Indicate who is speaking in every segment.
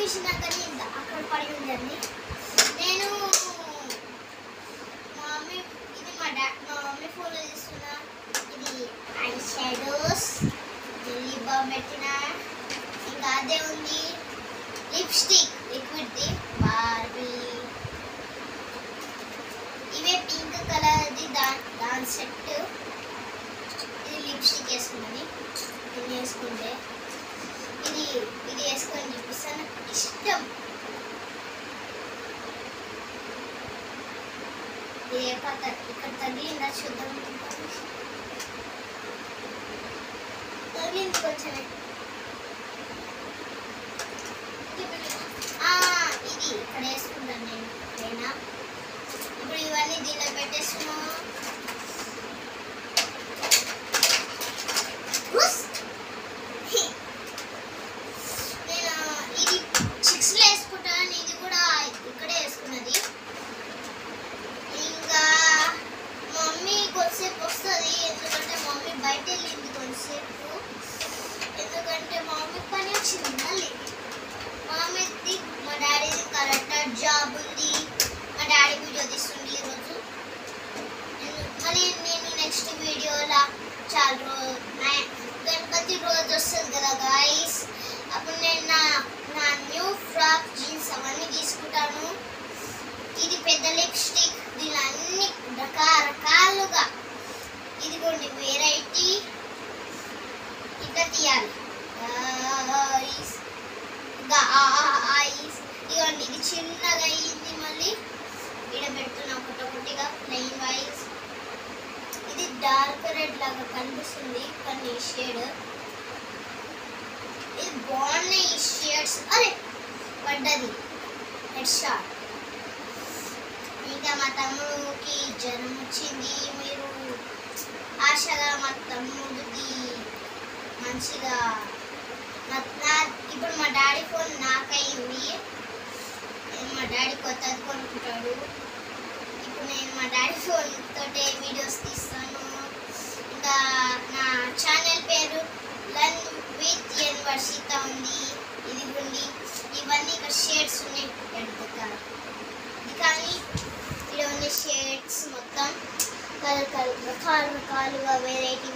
Speaker 1: తీసినాక అక్కడ పడి ఉందండి. నేను మా మమ్మీ ఇది మా మమ్మీ ఫోన్లో తీస్తున్నా. ఇది ఐ షాడోస్ లిప్ బామ్ పెట్టిన. ఇంకా అదే ఉంది లిప్స్టిక్ లిక్విడ్ది బార్బీ. ఇవే పింక్ కలర్ది దాని సెట్. ఇది లిప్స్టిక్ వేసుకున్నది. ఇది వేసుకుంటే ఇది వేసుకొని చూపిస్తాను. నాకు ఇష్టం. ఇది ఇక్కడ తగిలిందా చూద్దాం. తగిలింది కొంచెం. ఇది ఇక్కడ వేసుకుంటాను నేను పైన. ఇప్పుడు ఇవన్నీ దీనిలో పెట్టేస్తున్నాను. ఎందుకంటే మా మమ్మీ పని వచ్చింది. మళ్ళీ మా మమ్మీది మా డాడీది కరెక్టర్ జాబ్ ఉంది. మా డాడీ వీడియో తీస్తుండే ఈరోజు. మళ్ళీ నేను నెక్స్ట్ వీడియోలో గణపతి రోజు వస్తుంది కదా గాయస్. అప్పుడు నేను నా న్యూ ఫ్రాక్ జీన్స్ అవన్నీ తీసుకుంటాను. ఇది పెద్ద లిప్స్టిక్. దీనిలో అన్ని రకరకాలుగా ఇదిగోండి వెరైటీ ఇట్లా తీయాలి. ఇదిగోండి ఇది చిన్నగా అయ్యింది. మళ్ళీ ఇక్కడ పెడుతున్నా ఒకటొకటిగా ప్లెయిన్ వైజ్. ఇది డార్క్ రెడ్ లాగా కనిపిస్తుంది కానీ ఈ షేడ్ ఇది బాగున్నాయి. ఈ షేడ్స్ అరే పడ్డది హెడ్ షాట్. ఇంకా మా తమ్ముడికి జ్వరం వచ్చింది. మీరు ఆశగా మా తమ్ముడికి మంచిగా ఇప్పుడు మా డాడీ ఫోన్ నాకైంది. మా డాడీ కొత్తది కొనుక్కుంటాడు. ఇప్పుడు నేను మా డాడీ ఫోన్ తోటే వీడియోస్ తీస్తాను. ఇంకా నా ఛానల్ పేరు లర్న్ విత్ ఎన్ వర్షిత ఉంది. ఇదిగోండి ఇవన్నీ ఇక్కడ షేడ్స్ ఉన్నాయి. ఇది కానీ ఇక్కడ ఉన్న షేడ్స్ మొత్తం రకాలుగా వెరైటీ.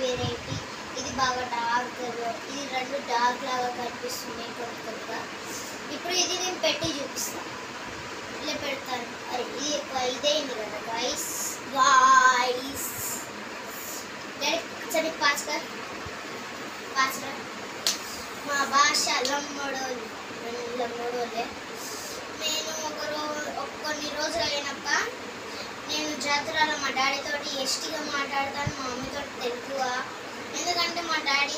Speaker 1: ఇది బాగా డార్క్, ఇది రెండు డార్క్ లాగా కనిపిస్తున్నాయి కొత్తగా. ఇప్పుడు ఇది నేను పెట్టి చూపిస్తాను. ఇలా పెడతాను. అరే ఇది ఇదైంది కదా గాయస్. సరే పాచగా మా భాష లమ్మడోలే. నేను కొన్ని రోజులు అయినాక నేను జాతరలో మా డాడీతో ఎస్టీగా మాట్లాడతాను. మా మమ్మీతో తెలుగుగా. ఎందుకంటే మా డాడీ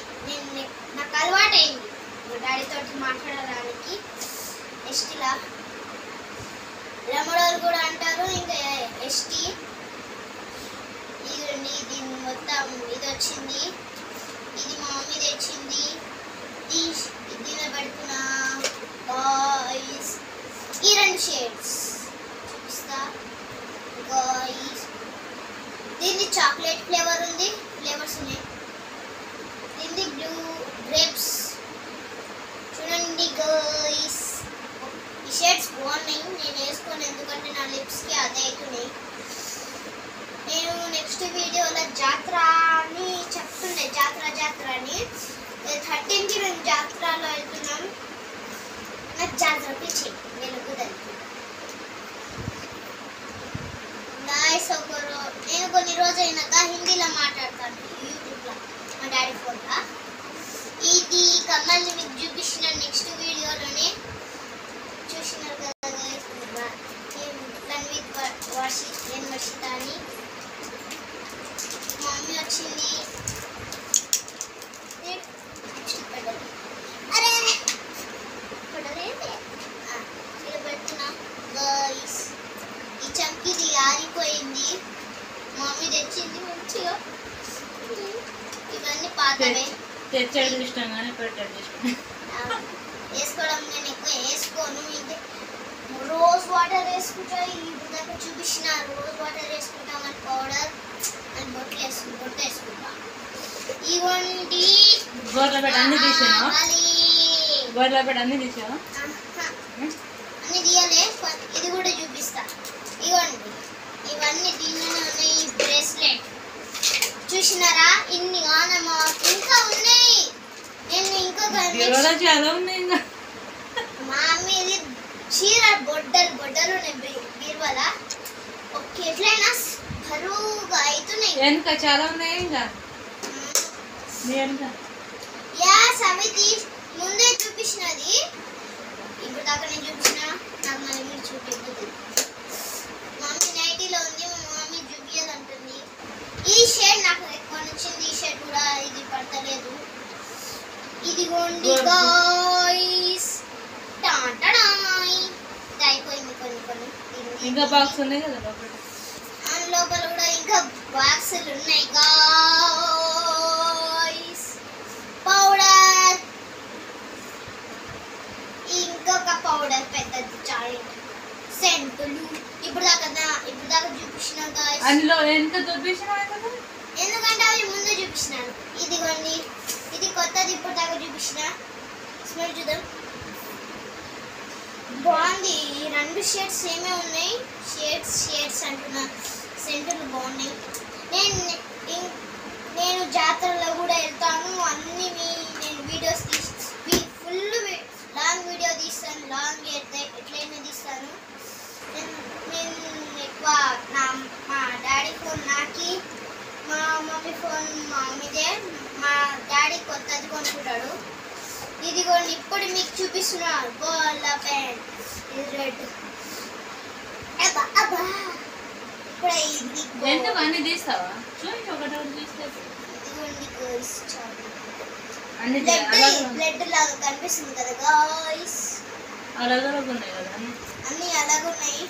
Speaker 1: నాకు అలవాటైంది మా డాడీతో మాట్లాడడానికి. ఎస్టీలా లమ్మడోలు కూడా అంటారు. ఇంకా ఎస్టీ. ఇదండి దీన్ని మొత్తం ఇది వచ్చింది. ఇది మా మమ్మీ తెచ్చింది. దీనిలో పెడుతున్నా గాయ్స్. ఈ రెండు షేడ్స్ చూపిస్తా గాయ్స్. దీన్ని చాక్లెట్ ఫ్లేవర్ ఉంది. ఫ్లేవర్స్ ఉన్నాయి. దీన్ని బ్లూ గ్రేప్స్. చూడండి గాయ్స్ ఈ షేడ్స్ బాగున్నాయి. నేను వేసుకోను ఎందుకంటే నా లిప్స్కి అదే అవుతున్నాయి. నేను నెక్స్ట్ వీడియోలో జాతర అని చెప్తుండే. జాతర అని 13కి మేము జాతరలో వెళ్తున్నాం. నాకు జాతర పిచ్చి. నేను నేను కొన్ని రోజు అయినాక హిందీలో మాట్లాడతాను యూట్యూబ్లో మా డాడీ ఫోన్లో. ఇది కమ్మల్ని మీకు చూపించిన నెక్స్ట్ వీడియోలోనే చూసినారు కదా. వర్షిత అని మా మమ్మీ వచ్చింది. అరే ఇలా పెడుతున్నా గాయ్స్. ఈ చంకిది ఆరిపోయింది. మా మమ్మీ తెచ్చింది మంచిగా. ఇవన్నీ పాతవే. వేసుకోవడం నేను ఎక్కువ వేసుకోను. రోజ్ వాటర్ వేసుకుంటా. ఇప్పుడు దాకా చూపించిన రోజ్ వాటర్ వేసుకుంటాం అని పౌడర్ అని బొట్టు వేసుకుంటా. ఇవ్వండి
Speaker 2: గోర్ల పెట్టి అన్ని తీసాను.
Speaker 1: అన్ని తీయలే, ఇది కూడా చూపిస్తా. ఇవ్వండి, ఇవన్నీ దీనిలోనే ఉన్నాయి. బ్రేస్లెట్ చూసినారా, ఇన్ని ఆనమా, ఇంకా ఉన్నాయి. నేను ఇంకొక
Speaker 2: చాలా ఉన్నాయి.
Speaker 1: మా మీది చీర బొడ్డలు బొడ్డలు ఉన్నాయి బీరువాల. ఓకే, ఎట్లయినా బరువుగా అవుతున్నాయి.
Speaker 2: వెనుక చాలా ఉన్నాయి. ఇంకా
Speaker 1: యా సమితి ముందే చూపించినది. ఇప్పుడు దాకా నేను చూపించిన, నాకు మళ్ళీ మీరు చూపించదు. మమ్మీ నైటీలో ఉంది, మా మమ్మీ చూపించదు అంటుంది. ఈ షేడ్ నాకు ఎక్కువ నచ్చింది. ఈ షేడ్ కూడా ఇది పడతలేదు. ఇదిగోండి గాయ్స్, టాటాడాయ్. ఇది అయిపోయింది. కొన్ని
Speaker 2: ఇంకా బాక్స్ ఉన్నాయి కదా
Speaker 1: లోపల కూడా ఇంకా బాక్సులు ఉన్నాయి గాయ్స్. పౌడర్, ఇంకొక పౌడర్ పెద్దది చాలు. సెంటులు ఇప్పుడు దాకా చూపించిన గాయ్స్.
Speaker 2: అందులో ఎంత చూపించిన,
Speaker 1: ఎందుకంటే అవి ముందు చూపించినాను. ఇదిగోండి, ఇది కొత్తది ఇప్పుడు దాకా చూపించిన. స్మెల్ చూద్దాం. బాగుంది. ఈ రెండు షేడ్స్ ఏమే ఉన్నాయి. షేడ్స్ అంటున్నా, సెంటులు బాగున్నాయి. నేను జాతరలో కూడా వెళ్తాను. అన్ని నేను వీడియోస్ ఫుల్ లాంగ్ వీడియో తీస్తాను. లాంగ్ ఎట్లయినా తీస్తాను. నేను ఎక్కువ మా డాడీ ఫోన్ నాకి, మా మమ్మీ ఫోన్ మా మమ్మీదే. మా డాడీ కొత్తది కొనుక్కుంటాడు. ఇదిగోండి ఇప్పుడు మీకు చూపిస్తున్నా బాల్ పెన్. ఇది రెడ్.
Speaker 2: అన్ని తీస్తావా?
Speaker 1: ఇదిగోండి గాయ్స్, బ్లడ్ లాగా కనిపిస్తుంది కదా గాయ్స్.
Speaker 2: అలాగే ఉన్నాయి కదా
Speaker 1: అన్ని అలాగే ఉన్నాయి.